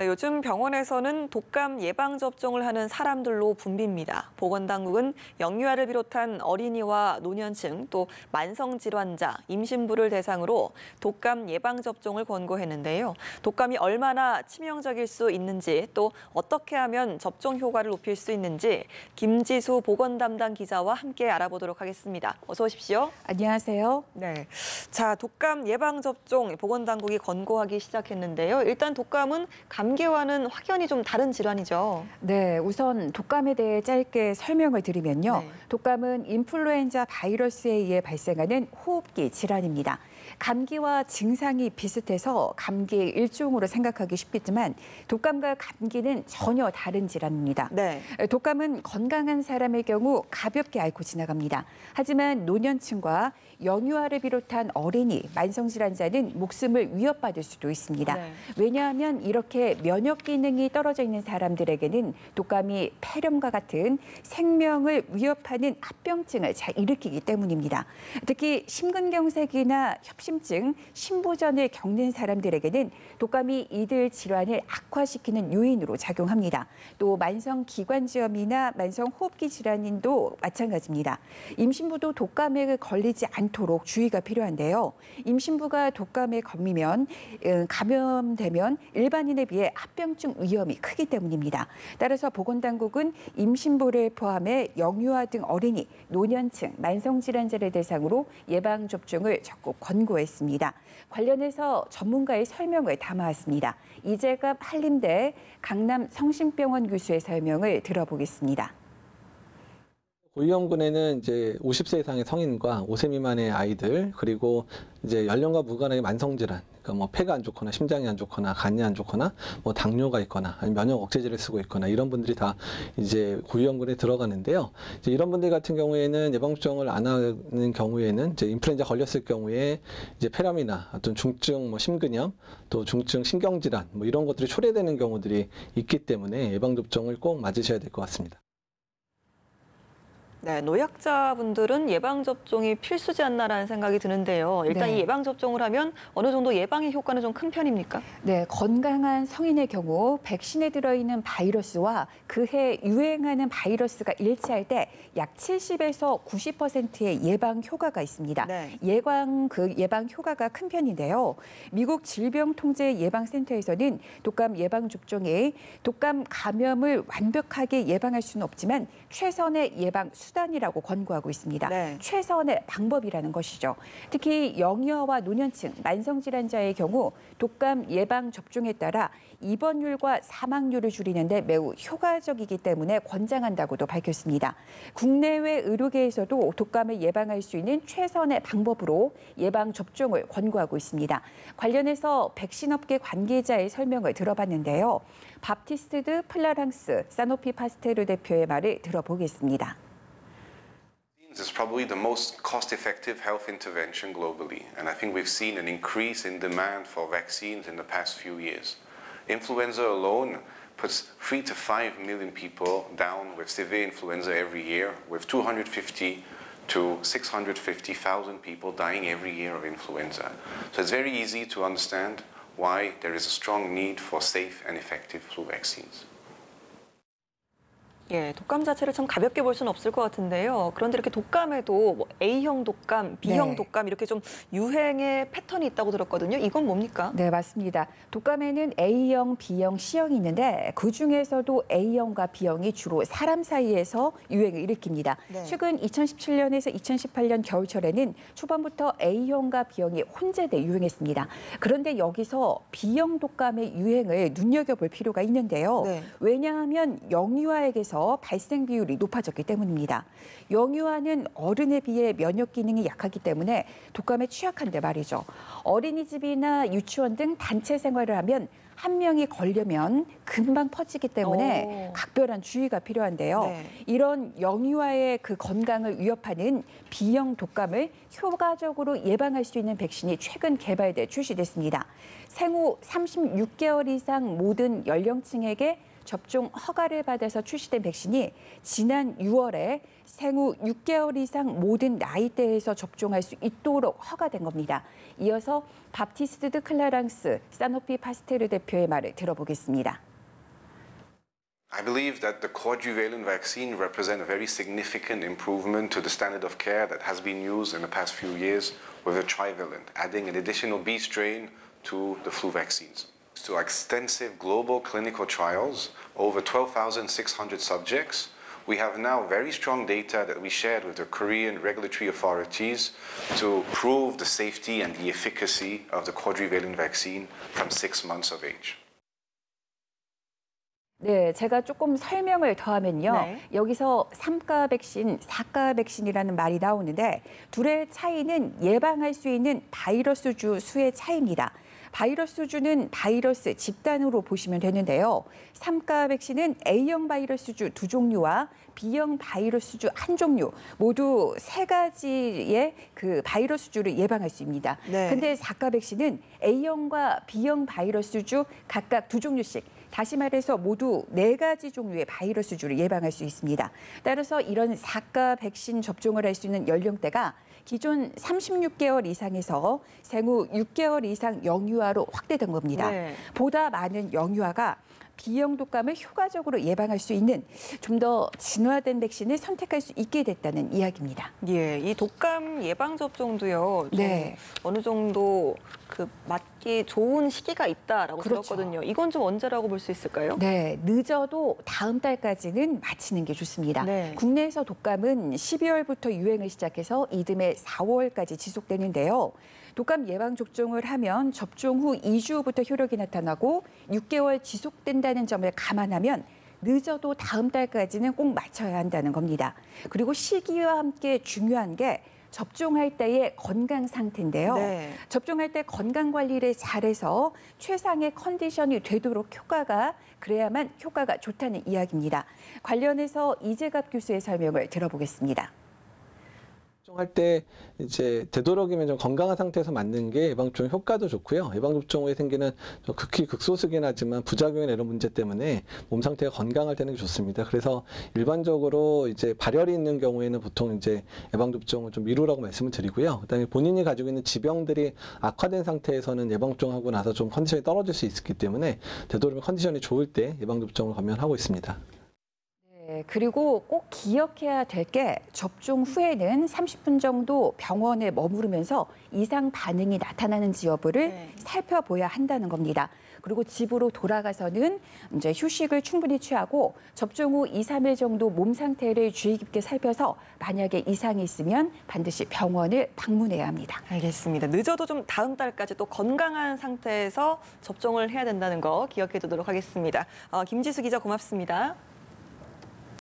네, 요즘 병원에서는 독감 예방접종을 하는 사람들로 붐빕니다. 보건당국은 영유아를 비롯한 어린이와 노년층, 또 만성질환자, 임신부를 대상으로 독감 예방접종을 권고했는데요. 독감이 얼마나 치명적일 수 있는지, 또 어떻게 하면 접종 효과를 높일 수 있는지 김지수 보건담당 기자와 함께 알아보도록 하겠습니다. 어서 오십시오. 안녕하세요. 네, 자, 독감 예방접종 보건당국이 권고하기 시작했는데요. 일단 독감은 감기와는 확연히 좀 다른 질환이죠. 네, 우선 독감에 대해 짧게 설명을 드리면요. 네. 독감은 인플루엔자 바이러스에 의해 발생하는 호흡기 질환입니다. 감기와 증상이 비슷해서 감기의 일종으로 생각하기 쉽겠지만 독감과 감기는 전혀 다른 질환입니다. 네. 독감은 건강한 사람의 경우 가볍게 앓고 지나갑니다. 하지만 노년층과 영유아를 비롯한 어린이, 만성질환자는 목숨을 위협받을 수도 있습니다. 네. 왜냐하면 이렇게 면역 기능이 떨어져 있는 사람들에게는 독감이 폐렴과 같은 생명을 위협하는 합병증을 잘 일으키기 때문입니다. 특히 심근경색이나 협심증, 심부전을 겪는 사람들에게는 독감이 이들 질환을 악화시키는 요인으로 작용합니다. 또 만성기관지염이나 만성호흡기 질환인도 마찬가지입니다. 임신부도 독감에 걸리지 않도록 주의가 필요한데요. 임신부가 독감에 감염되면 일반인에 비해 합병증 위험이 크기 때문입니다. 따라서 보건당국은 임신부를 포함해 영유아 등 어린이, 노년층, 만성질환자를 대상으로 예방접종을 적극 권고했습니다. 관련해서 전문가의 설명을 담아왔습니다. 이재갑 한림대 강남성심병원 교수의 설명을 들어보겠습니다. 고위험군에는 이제 50세 이상의 성인과 5세 미만의 아이들, 그리고 이제 연령과 무관하게 만성질환, 그러니까 뭐 폐가 안 좋거나 심장이 안 좋거나 간이 안 좋거나 뭐 당뇨가 있거나 아니면 면역 억제제를 쓰고 있거나 이런 분들이 다 이제 고위험군에 들어가는데요. 이제 이런 분들 같은 경우에는 예방접종을 안 하는 경우에는 이제 인플루엔자 걸렸을 경우에 이제 폐렴이나 어떤 중증 뭐 심근염, 또 중증 신경질환 뭐 이런 것들이 초래되는 경우들이 있기 때문에 예방접종을 꼭 맞으셔야 될 것 같습니다. 네, 노약자분들은 예방접종이 필수지 않나라는 생각이 드는데요. 일단 네. 이 예방접종을 하면 어느 정도 예방의 효과는 좀 큰 편입니까? 네, 건강한 성인의 경우 백신에 들어있는 바이러스와 그해 유행하는 바이러스가 일치할 때 약 70에서 90%의 예방 효과가 있습니다. 네. 예방 효과가 큰 편인데요. 미국 질병통제예방센터에서는 독감 예방접종이 독감 감염을 완벽하게 예방할 수는 없지만 최선의 예방 수단이라고 권고하고 있습니다. 네. 최선의 방법이라는 것이죠. 특히 영유아와 노년층, 만성질환자의 경우 독감 예방 접종에 따라 입원율과 사망률을 줄이는데 매우 효과적이기 때문에 권장한다고도 밝혔습니다. 국내외 의료계에서도 독감을 예방할 수 있는 최선의 방법으로 예방 접종을 권고하고 있습니다. 관련해서 백신업계 관계자의 설명을 들어봤는데요. 바프티스트 플라랑스 사노피 파스테르 대표의 말을 들어보겠습니다. This is probably the most cost-effective health intervention globally, and I think we've seen an increase in demand for vaccines in the past few years. Influenza alone puts 3 to 5 million people down with severe influenza every year, with 250 to 650,000 people dying every year of influenza. So it's very easy to understand why there is a strong need for safe and effective flu vaccines. 예, 독감 자체를 참 가볍게 볼 수는 없을 것 같은데요. 그런데 이렇게 독감에도 뭐 A형 독감, B형 네. 독감 이렇게 좀 유행의 패턴이 있다고 들었거든요. 이건 뭡니까? 네, 맞습니다. 독감에는 A형, B형, C형이 있는데 그중에서도 A형과 B형이 주로 사람 사이에서 유행을 일으킵니다. 네. 최근 2017년에서 2018년 겨울철에는 초반부터 A형과 B형이 혼재돼 유행했습니다. 그런데 여기서 B형 독감의 유행을 눈여겨볼 필요가 있는데요. 네. 왜냐하면 영유아에게서 발생 비율이 높아졌기 때문입니다. 영유아는 어른에 비해 면역 기능이 약하기 때문에 독감에 취약한데 말이죠. 어린이집이나 유치원 등 단체 생활을 하면 한 명이 걸려면 금방 퍼지기 때문에 각별한 주의가 필요한데요. 네. 이런 영유아의 그 건강을 위협하는 B형 독감을 효과적으로 예방할 수 있는 백신이 최근 개발돼 출시됐습니다. 생후 36개월 이상 모든 연령층에게 접종 허가를 받아서 출시된 백신이 지난 6월에 생후 6개월 이상 모든 나이대에서 접종할 수 있도록 허가된 겁니다. 이어서 바티스트 드 클라랑스 사노피 파스테르 대표의 말을 들어보겠습니다. I believe that the quadrivalent vaccine represents a very significant improvement to the standard of care that has been used in the past few years with a trivalent, adding an additional B strain to the flu vaccines. To extensive global clinical trials, over 12,600 subjects, we have now very strong data that we shared with the Korean regulatory authorities to prove the safety and the efficacy of the quadrivalent vaccine from 6 months of age. 네, 제가 조금 설명을 더하면요. 네. 여기서 3가 백신, 4가 백신이라는 말이 나오는데 둘의 차이는 예방할 수 있는 바이러스 주 수의 차이입니다. 바이러스 주는 바이러스 집단으로 보시면 되는데요. 3가 백신은 A형 바이러스 주 2종류와 B형 바이러스 주 1종류 모두 3가지의 그 바이러스 주를 예방할 수 있습니다. 네. 근데 4가 백신은 A형과 B형 바이러스 주 각각 2종류씩 다시 말해서 모두 4가지 종류의 바이러스 주를 예방할 수 있습니다. 따라서 이런 4가 백신 접종을 할 수 있는 연령대가 기존 36개월 이상에서 생후 6개월 이상 영유아로 확대된 겁니다. 네. 보다 많은 영유아가 B형 독감을 효과적으로 예방할 수 있는 좀 더 진화된 백신을 선택할 수 있게 됐다는 이야기입니다. 예, 이 독감 예방 접종도요. 좀 네. 어느 정도 그 맞기 좋은 시기가 있다라고 그렇죠. 들었거든요. 이건 좀 언제라고 볼 수 있을까요? 네, 늦어도 다음 달까지는 마치는 게 좋습니다. 네. 국내에서 독감은 12월부터 유행을 시작해서 이듬해 4월까지 지속되는데요. 독감 예방 접종을 하면 접종 후 2주부터 효력이 나타나고 6개월 지속된다는 점을 감안하면 늦어도 다음 달까지는 꼭 맞춰야 한다는 겁니다. 그리고 시기와 함께 중요한 게 접종할 때의 건강 상태인데요. 네. 접종할 때 건강 관리를 잘해서 최상의 컨디션이 되도록 그래야만 효과가 좋다는 이야기입니다. 관련해서 이재갑 교수의 설명을 들어보겠습니다. 접종할 때 이제 되도록이면 좀 건강한 상태에서 맞는 게 예방접종 효과도 좋고요. 예방접종 후에 생기는 극히 극소수긴 하지만 부작용이나 이런 문제 때문에 몸 상태가 건강할 때는 좋습니다. 그래서 일반적으로 이제 발열이 있는 경우에는 보통 이제 예방접종을 좀 미루라고 말씀을 드리고요. 그다음에 본인이 가지고 있는 지병들이 악화된 상태에서는 예방접종하고 나서 좀 컨디션이 떨어질 수 있기 때문에 되도록이면 컨디션이 좋을 때 예방접종을 권면하고 있습니다. 네, 그리고 꼭 기억해야 될 게 접종 후에는 30분 정도 병원에 머무르면서 이상 반응이 나타나는지 여부를 네. 살펴봐야 한다는 겁니다. 그리고 집으로 돌아가서는 이제 휴식을 충분히 취하고 접종 후 2, 3일 정도 몸 상태를 주의 깊게 살펴서 만약에 이상이 있으면 반드시 병원을 방문해야 합니다. 알겠습니다. 늦어도 좀 다음 달까지 또 건강한 상태에서 접종을 해야 된다는 거 기억해 두도록 하겠습니다. 김지수 기자 고맙습니다.